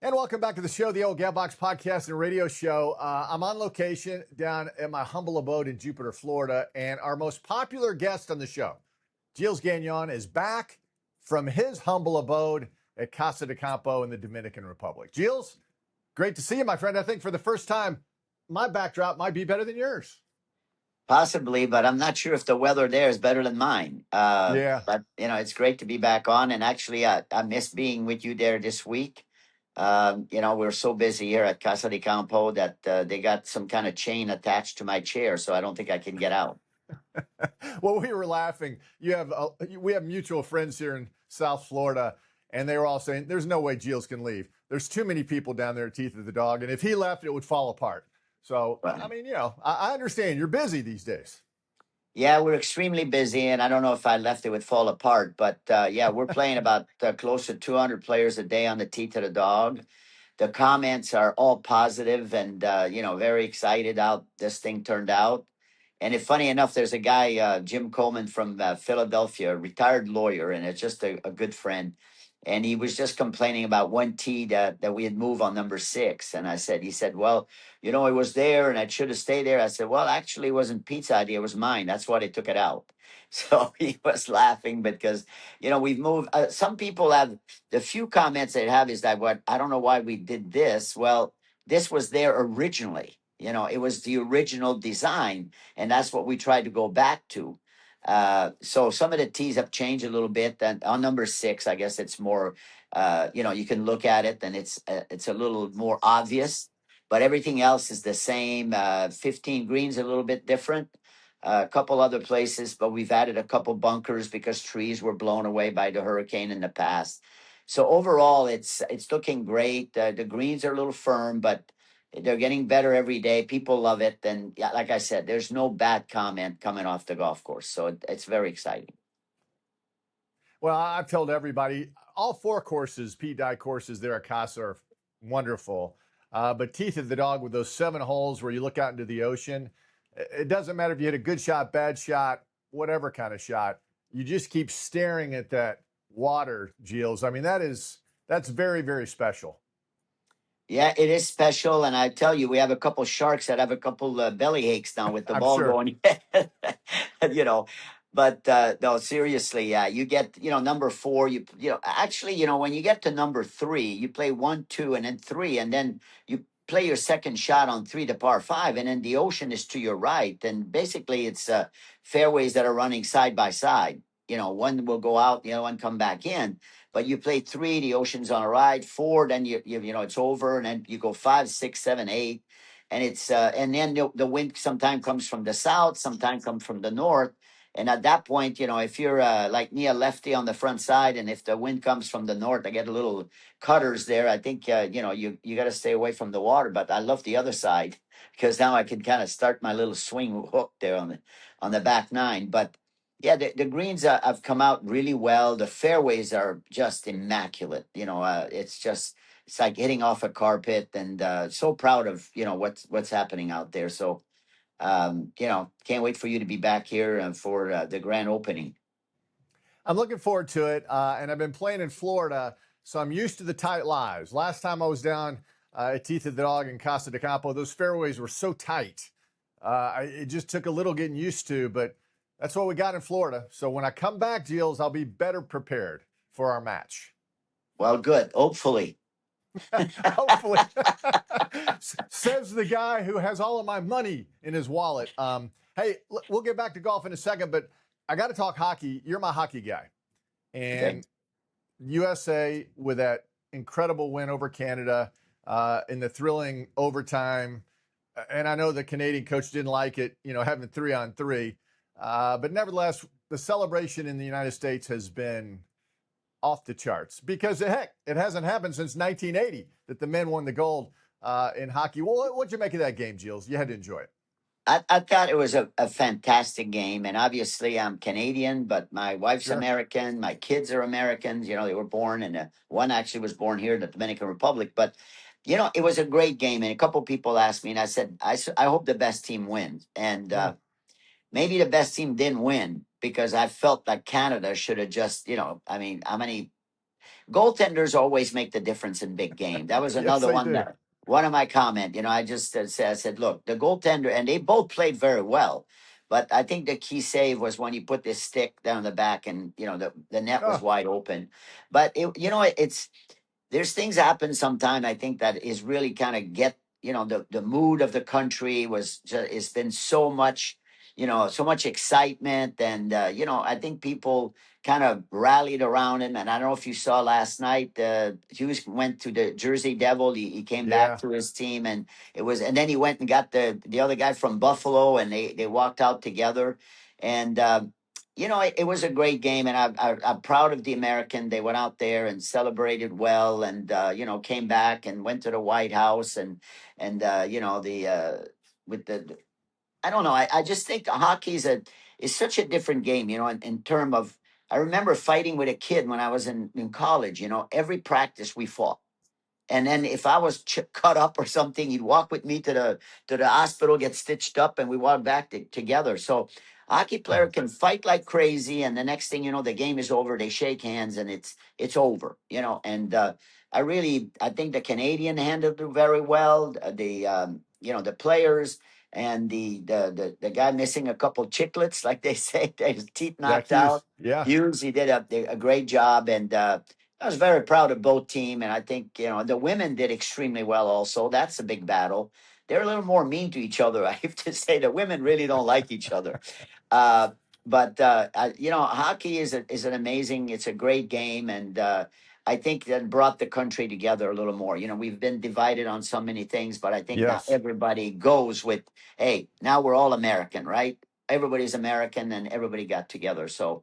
And welcome back to the show, the old Gatbox podcast and radio show. I'm on location down at my humble abode in Jupiter, Florida, and our most popular guest on the show, Gilles Gagnon, is back from his humble abode at Casa de Campo in the Dominican Republic. Gilles, great to see you, my friend. I think for the first time, my backdrop might be better than yours. Possibly, but I'm not sure if the weather there is better than mine. Yeah. But it's great to be back on. And actually, I miss being with you there this week. We're so busy here at Casa de Campo that they got some kind of chain attached to my chair, so I don't think I can get out. Well, we were laughing. We have mutual friends here in South Florida, and they were all saying, "There's no way Gilles can leave. There's too many people down there at Teeth of the Dog, and if he left, it would fall apart." So, I Right. mean, I understand you're busy these days. Yeah, we're extremely busy, and I don't know if I left it would fall apart, but yeah, we're playing about close to 200 players a day on the Teeth of the Dog. The comments are all positive and very excited how this thing turned out. And if funny enough, there's a guy, Jim Coleman from Philadelphia, a retired lawyer, and it's just a good friend. And he was just complaining about one tee that we had moved on number 6. And he said, well, it was there and I should have stayed there. I said, well, actually, it wasn't Pete's idea. It was mine. That's why they took it out. So he was laughing because, we've moved. Some people have the few comments they have is that I don't know why we did this. Well, this was there originally. It was the original design, and that's what we tried to go back to. So some of the tees have changed a little bit. And on number 6, I guess it's more, you can look at it and it's a little more obvious. But everything else is the same. 15 greens a little bit different. A couple other places, but we've added a couple bunkers because trees were blown away by the hurricane in the past. So overall, it's looking great. The greens are a little firm, but they're getting better every day. People love it, and yeah, like I said, there's no bad comment coming off the golf course, so it's very exciting. Well, I've told everybody all 4 courses, Pete Dye courses there at Casa are wonderful. But Teeth of the Dog with those 7 holes where you look out into the ocean, it doesn't matter if you hit a good shot, bad shot, whatever kind of shot. You just keep staring at that water, Gilles. I mean, that's very, very special. Yeah, it is special, and I tell you, we have a couple sharks that have a couple belly aches now with the I'm ball sure. going. you know, but no, seriously, yeah, you get number 4. Actually, when you get to number 3, you play 1, 2, and then 3, and then you play your second shot on 3 to par 5, and then the ocean is to your right, and basically it's fairways that are running side by side. One will go out, the other one come back in, but you play 3, the ocean's on a ride. 4, then it's over, and then you go 5, 6, 7, 8, and it's and then the wind sometimes comes from the south, sometimes comes from the north, and at that point, if you're like me, a lefty on the front side, and if the wind comes from the north, I get a little cutters there. I think you got to stay away from the water, but I love the other side because now I can kind of start my little swing hook there on the back 9, but. Yeah, the greens have come out really well. The fairways are just immaculate. It's like hitting off a carpet, and so proud of what's happening out there. So can't wait for you to be back here for the grand opening. I'm looking forward to it, and I've been playing in Florida, so I'm used to the tight lies. Last time I was down at Teeth of the Dog in Casa de Campo, those fairways were so tight. It just took a little getting used to, but that's what we got in Florida. So when I come back, Gilles, I'll be better prepared for our match. Well, good. Hopefully. Hopefully. Says the guy who has all of my money in his wallet. Hey, we'll get back to golf in a second, but I got to talk hockey. You're my hockey guy. Okay. And USA with that incredible win over Canada in the thrilling overtime. And I know the Canadian coach didn't like it, having 3-on-3. But nevertheless, the celebration in the United States has been off the charts because, heck, it hasn't happened since 1980 that the men won the gold in hockey. Well, what'd you make of that game, Gilles? You had to enjoy it. I thought it was a fantastic game. And obviously, I'm Canadian, but my wife's Sure. American. My kids are Americans. They were born, and one actually was born here in the Dominican Republic. But, it was a great game. And a couple people asked me, and I said, I hope the best team wins. And Yeah. maybe the best team didn't win because I felt like Canada should have just, I mean, how many goaltenders always make the difference in big game. That was Yes, another they one do. that one of my comment. I just said, I said, look, the goaltender, and they both played very well. But I think the key save was when he put this stick down the back, and the net was Oh, wide open. But it's there's things happen sometime. I think that is really kind of get the mood of the country was just, it's been so much so much excitement, and I think people kind of rallied around him. And I don't know if you saw last night, Hughes went to the Jersey Devil. He came back yeah. to his team, and and then he went and got the other guy from Buffalo, and they walked out together. And it was a great game, and I'm proud of the American. They went out there and celebrated well, and came back and went to the White House, and the with the I don't know. I just think hockey is such a different game. In term of, I remember fighting with a kid when I was in college. Every practice we fought. And then if I was cut up or something, he'd walk with me to the hospital, get stitched up, and we walk back together. So a hockey player can fight like crazy, and the next thing you know, the game is over. They shake hands, and it's over. And I think the Canadian handled it very well. The players and the guy missing a couple chiclets, like they say, his teeth Zach knocked Hughes. out. Yeah. Hughes, he did a great job, and I was very proud of both team, and I think the women did extremely well. Also, that's a big battle. They're a little more mean to each other. I have to say the women really don't like each other. Uh, but hockey is an amazing. It's a great game, and I think that brought the country together a little more. We've been divided on so many things, but I think now Yes. everybody goes with, hey, now we're all American, right? Everybody's American, and everybody got together. So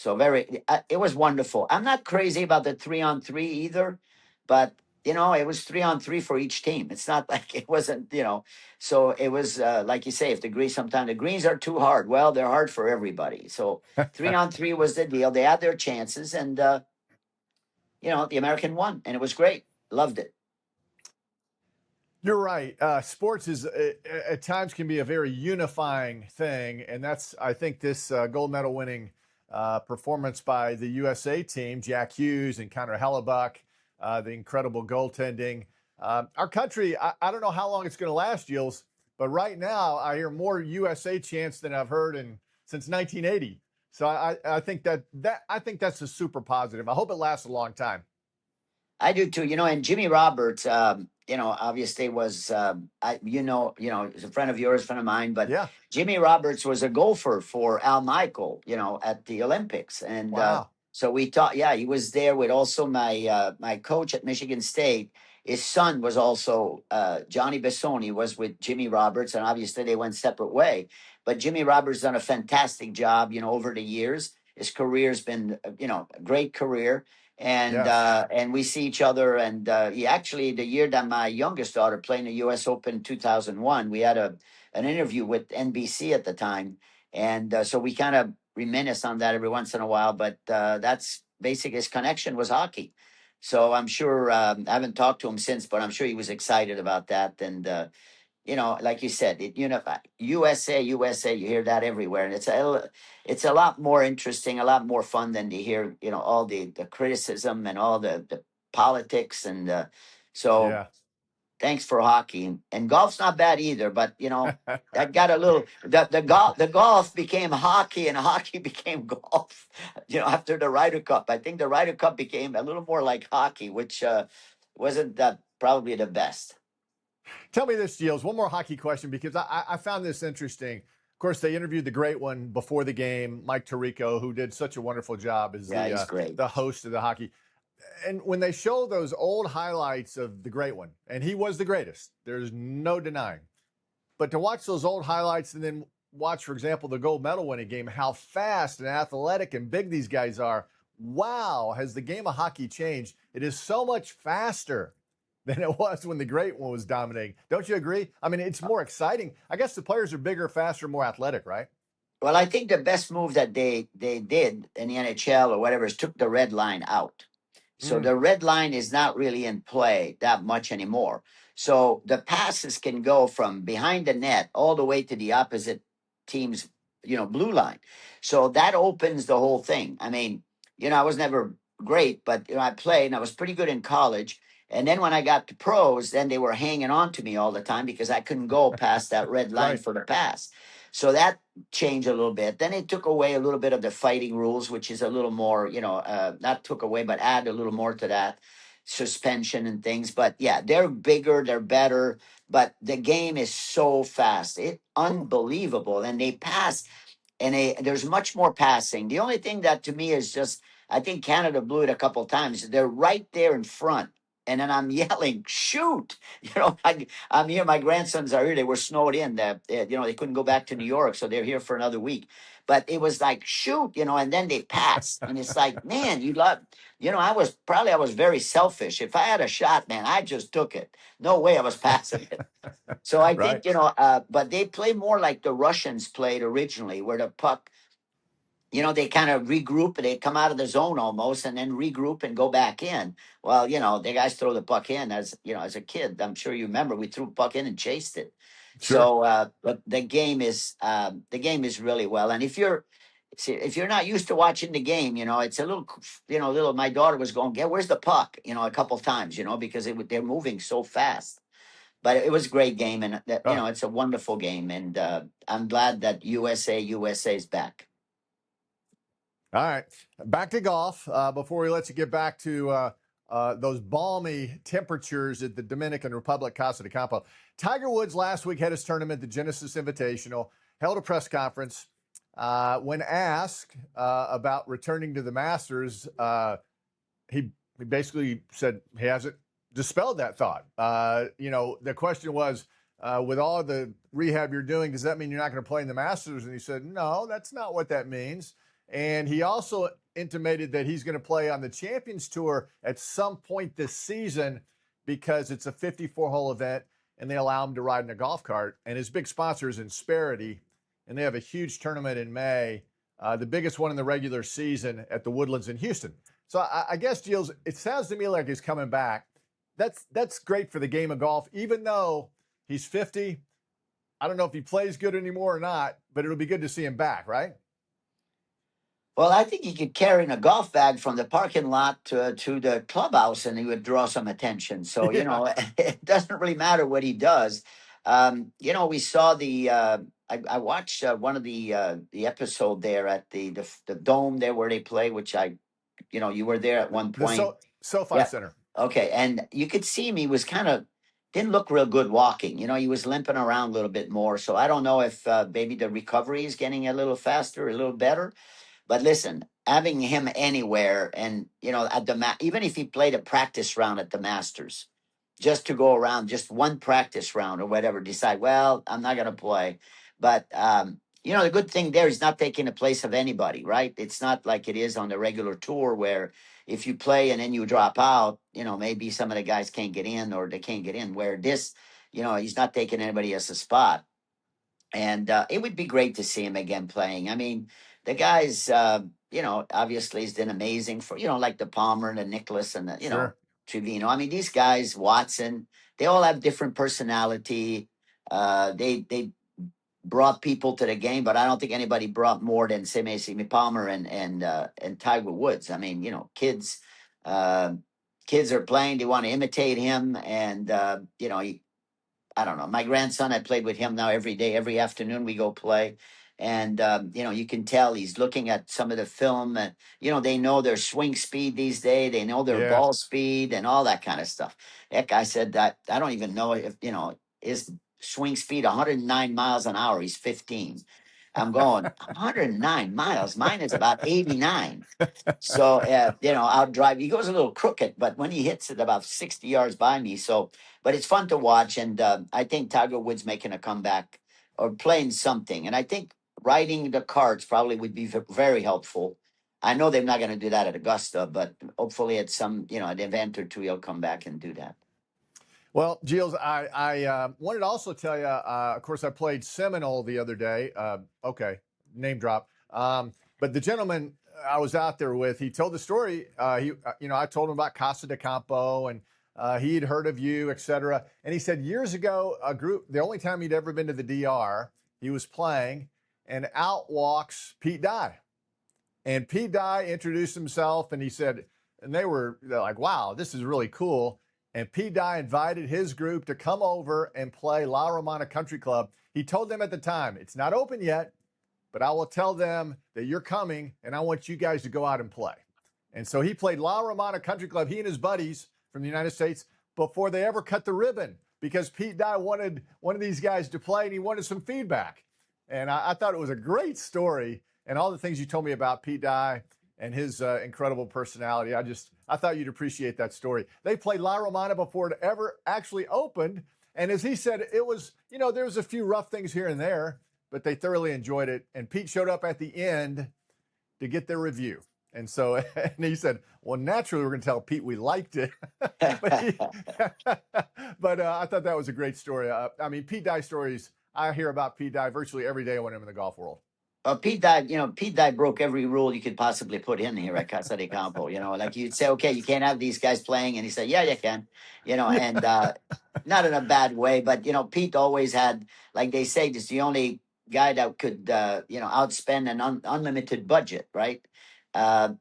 it was wonderful. I'm not crazy about the 3-on-3 either, but it was 3-on-3 for each team. It's not like it wasn't, so it was like you say, if sometimes the greens are too hard. Well, they're hard for everybody. So 3-on-3 was the deal. They had their chances, and the American won, and it was great. Loved it. You're right. Sports is at times can be a very unifying thing, and that's I think this gold medal winning performance by the USA team, Jack Hughes and Connor Hellebuck, the incredible goaltending. Our country, I don't know how long it's going to last, Gilles, but right now I hear more USA chants than I've heard since 1980. So I think I think that's a super positive. I hope it lasts a long time. I do too. And Jimmy Roberts, obviously was, he's a friend of yours, friend of mine, but Yeah. Jimmy Roberts was a golfer for Al Michael, at the Olympics. And Wow. so we thought, yeah, he was there with also my coach at Michigan State. His son was also, Johnny Bessoni was with Jimmy Roberts, and obviously they went separate way. But Jimmy Roberts done a fantastic job, over the years. His career's been, a great career, Yes. and we see each other. And he actually, the year that my youngest daughter played in the U.S. Open 2001, we had an interview with NBC at the time, and so we kind of reminisce on that every once in a while. But that's basic. His connection was hockey, so I'm sure I haven't talked to him since, but I'm sure he was excited about that. And like you said, USA, USA, you hear that everywhere, and it's a lot more interesting, a lot more fun than to hear, all the criticism and all the politics, and so. Yeah. Thanks for hockey, and golf's not bad either. But that got a little the golf became hockey, and hockey became golf. After the Ryder Cup, I think the Ryder Cup became a little more like hockey, which wasn't that probably the best. Tell me this, Gilles. One more hockey question because I found this interesting. Of course, they interviewed the great one before the game, Mike Tirico, who did such a wonderful job as Yeah, he's great. the host of the hockey. And when they show those old highlights of the great one, and he was the greatest, there's no denying. But to watch those old highlights and then watch, for example, the gold medal winning game, how fast and athletic and big these guys are. Wow, has the game of hockey changed? It is so much faster than it was when the great one was dominating. Don't you agree? I mean, it's more exciting. I guess the players are bigger, faster, more athletic, right? Well, I think the best move that they did in the NHL or whatever is took the red line out. So Mm, the red line is not really in play that much anymore. So the passes can go from behind the net all the way to the opposite team's, blue line. So that opens the whole thing. I mean, I was never great, but I played and I was pretty good in college. And then when I got to pros, then they were hanging on to me all the time because I couldn't go past that red line Right. for the pass. So that changed a little bit. Then it took away a little bit of the fighting rules, which is a little more, not took away, but add a little more to that suspension and things. But yeah, they're bigger, they're better, but the game is so fast. It unbelievable. And they pass and there's much more passing. The only thing that to me is just, I think Canada blew it a couple times. They're right there in front. And then I'm yelling, shoot! I'm here. My grandsons are here. They were snowed in. They couldn't go back to New York, so they're here for another week. But it was like, shoot, and then they pass, and it's like, man, you love. I was very selfish. If I had a shot, man, I just took it. No way I was passing it. So I Right. think, but they play more like the Russians played originally, where the puck, they kind of regroup and they come out of the zone almost and then regroup and go back in. Well, the guys throw the puck in as a kid. I'm sure you remember we threw the puck in and chased it. Sure. So, but the game is really well. And if you're not used to watching the game, it's a little. My daughter was going, "Yeah, where's the puck?" A couple times, because they're moving so fast. But it was a great game, and Oh, it's a wonderful game, and I'm glad that USA is back. all right. Back to golf. Before we let you get back to those balmy temperatures at the Dominican Republic, Casa de Campo. Tiger Woods last week had his tournament, the Genesis Invitational, held a press conference. When asked about returning to the Masters, he basically said he hasn't dispelled that thought. The question was, with all the rehab you're doing, does that mean you're not going to play in the Masters? And he said, no, that's not what that means. And he also intimated that he's going to play on the Champions Tour at some point this season because it's a 54-hole event and they allow him to ride in a golf cart. And his big sponsor is Insperity, and they have a huge tournament in May, the biggest one in the regular season at the Woodlands in Houston. So I guess, Gilles, it sounds to me like he's coming back. That's great for the game of golf, even though he's 50. I don't know if he plays good anymore or not, but it'll be good to see him back, right? Well, I think he could carry in a golf bag from the parking lot to the clubhouse, and he would draw some attention. So Yeah. it doesn't really matter what he does. We saw the. I watched one of the episode there at the dome there where they play, which you were there at one The point. SoFi Yeah. Center. Okay, and you could see him. He was kind of didn't look real good walking. He was limping around a little bit more. So I don't know if maybe the recovery is getting a little faster, a little better. But listen, having him anywhere and at even if he played a practice round at the Masters, just to go around, just one practice round or whatever, decide, well, I'm not going to play. But the good thing there is not taking the place of anybody, right? It's not like it is on the regular tour where if you play and then you drop out, maybe some of the guys can't get in or they can't get in. Where this, he's not taking anybody else's spot. And it would be great to see him again playing. I mean, the guys, obviously he's been amazing for, like the Palmer and the Nicholas and the, Sure. Trevino. I mean, these guys, Watson, they all have different personality. They brought people to the game, but I don't think anybody brought more than Simi Palmer and Tiger Woods. I mean, uh, kids are playing, they want to imitate him, and I don't know. My grandson, I played with him now every day, every afternoon we go play. And, you can tell he's looking at some of the film and, they know their swing speed these days. They know their Yeah. ball speed and all that kind of stuff. Heck, I said that I don't even know if, his swing speed 109 miles an hour. He's 15. I'm going 109 miles. Mine is about 89. So, I'll drive. He goes a little crooked, but when he hits it about 60 yards by me. So, but it's fun to watch. And I think Tiger Woods making a comeback or playing something. And I think riding the carts probably would be very helpful. I know they're not going to do that at Augusta, but hopefully at some, an event or two, he'll come back and do that. Well, Gilles, I wanted to also tell you, of course, I played Seminole the other day. Okay, name drop. But the gentleman I was out there with, he told the story. I told him about Casa de Campo and he'd heard of you, et cetera. And he said years ago, the only time he'd ever been to the DR, he was playing, and out walks Pete Dye. And Pete Dye introduced himself, and he said, and they're like, wow, this is really cool. And Pete Dye invited his group to come over and play La Romana Country Club. He told them at the time, it's not open yet, but I will tell them that you're coming and I want you guys to go out and play. And so he played La Romana Country Club, he and his buddies from the United States, before they ever cut the ribbon, because Pete Dye wanted one of these guys to play and he wanted some feedback. And I thought it was a great story, and all the things you told me about Pete Dye and his incredible personality. I thought you'd appreciate that story. They played La Romana before it ever actually opened. And as he said, it was, there was a few rough things here and there, but they thoroughly enjoyed it. And Pete showed up at the end to get their review. And so, and he said, well, naturally, we're going to tell Pete we liked it. but I thought that was a great story. Pete Dye stories, I hear about Pete Dye virtually every day when I'm in the golf world. Pete Dye broke every rule you could possibly put in here at Casa de Campo. Like you'd say, okay, you can't have these guys playing. And he said, yeah, you can, and not in a bad way. But, Pete always had, like they say, this is the only guy that could, outspend an unlimited budget, right?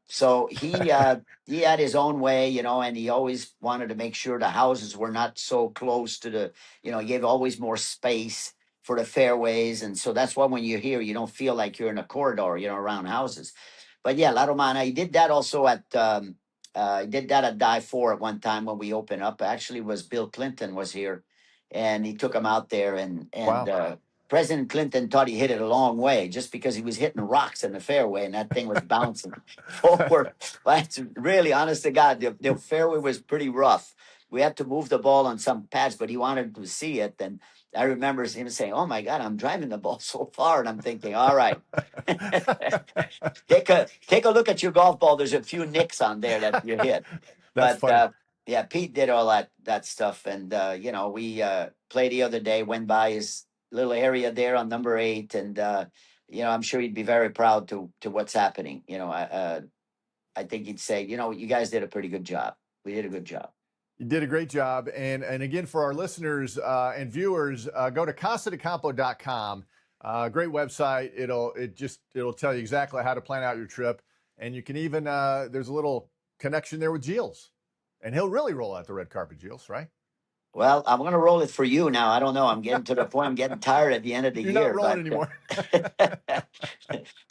So he had his own way, and he always wanted to make sure the houses were not so close to the, he gave always more space for the fairways. And so that's why when you're here, you don't feel like you're in a corridor, around houses. But yeah, La Romana, he did that also at, he did that at Die 4 at one time when we opened up. Actually, was Bill Clinton was here, and he took him out there, and Wow. President Clinton thought he hit it a long way just because he was hitting rocks in the fairway and that thing was bouncing forward. But it's really, honest to God, the fairway was pretty rough. We had to move the ball on some pads, but he wanted to see it. And I remember him saying, "Oh my God, I'm driving the ball so far," and I'm thinking, "All right, take a look at your golf ball. There's a few nicks on there that you hit." That's But funny. yeah, Pete did all that stuff, and we played the other day. Went by his little area there on number 8, and I'm sure he'd be very proud to what's happening. I think he'd say, you guys did a pretty good job. We did a good job. You did a great job. And again, for our listeners and viewers, go to casadecampo.com. Great website. It'll tell you exactly how to plan out your trip. And you can even, there's a little connection there with Gilles. And he'll really roll out the red carpet, Gilles, right? Well, I'm going to roll it for you now. I don't know. I'm getting to the point. I'm getting tired at the end of the You're year. not rolling anymore.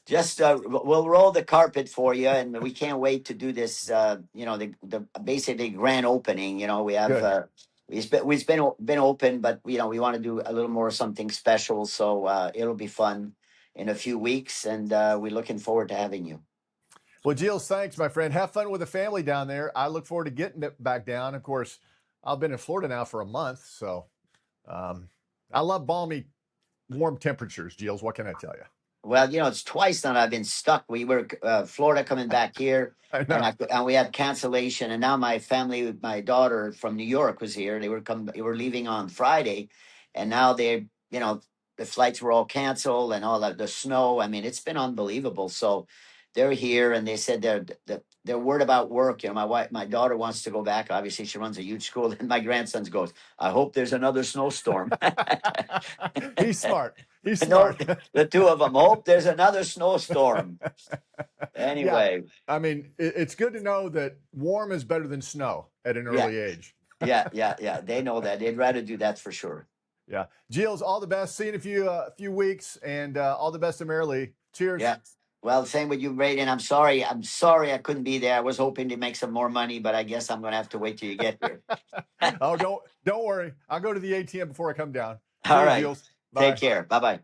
Just we'll roll the carpet for you, and we can't wait to do this. The basically grand opening. We have we've been open, but we want to do a little more something special. So it'll be fun in a few weeks, and we're looking forward to having you. Well, Gilles, thanks, my friend. Have fun with the family down there. I look forward to getting it back down. Of course, I've been in Florida now for a month, so I love balmy, warm temperatures, Gilles. What can I tell you? Well, it's twice now I've been stuck. We were Florida coming back here, I know. and we had cancellation. And now my family, my daughter from New York was here. They were leaving on Friday, and now the flights were all canceled and all of the snow. I mean, it's been unbelievable. So they're here, and they said they're worried about work. My daughter wants to go back. Obviously, she runs a huge school, and my grandson goes, "I hope there's another snowstorm." He's smart. He's smart. No, the two of them hope there's another snowstorm. Anyway. Yeah, it's good to know that warm is better than snow at an early age. Yeah. They know that. They'd rather do that for sure. Yeah. Gilles, all the best. See you in a few weeks, and all the best to Mary Lee. Cheers. Yeah. Well, same with you, Braden. I'm sorry I couldn't be there. I was hoping to make some more money, but I guess I'm going to have to wait till you get here. Oh, don't worry. I'll go to the ATM before I come down. All right. Gilles. Take care. Bye-bye.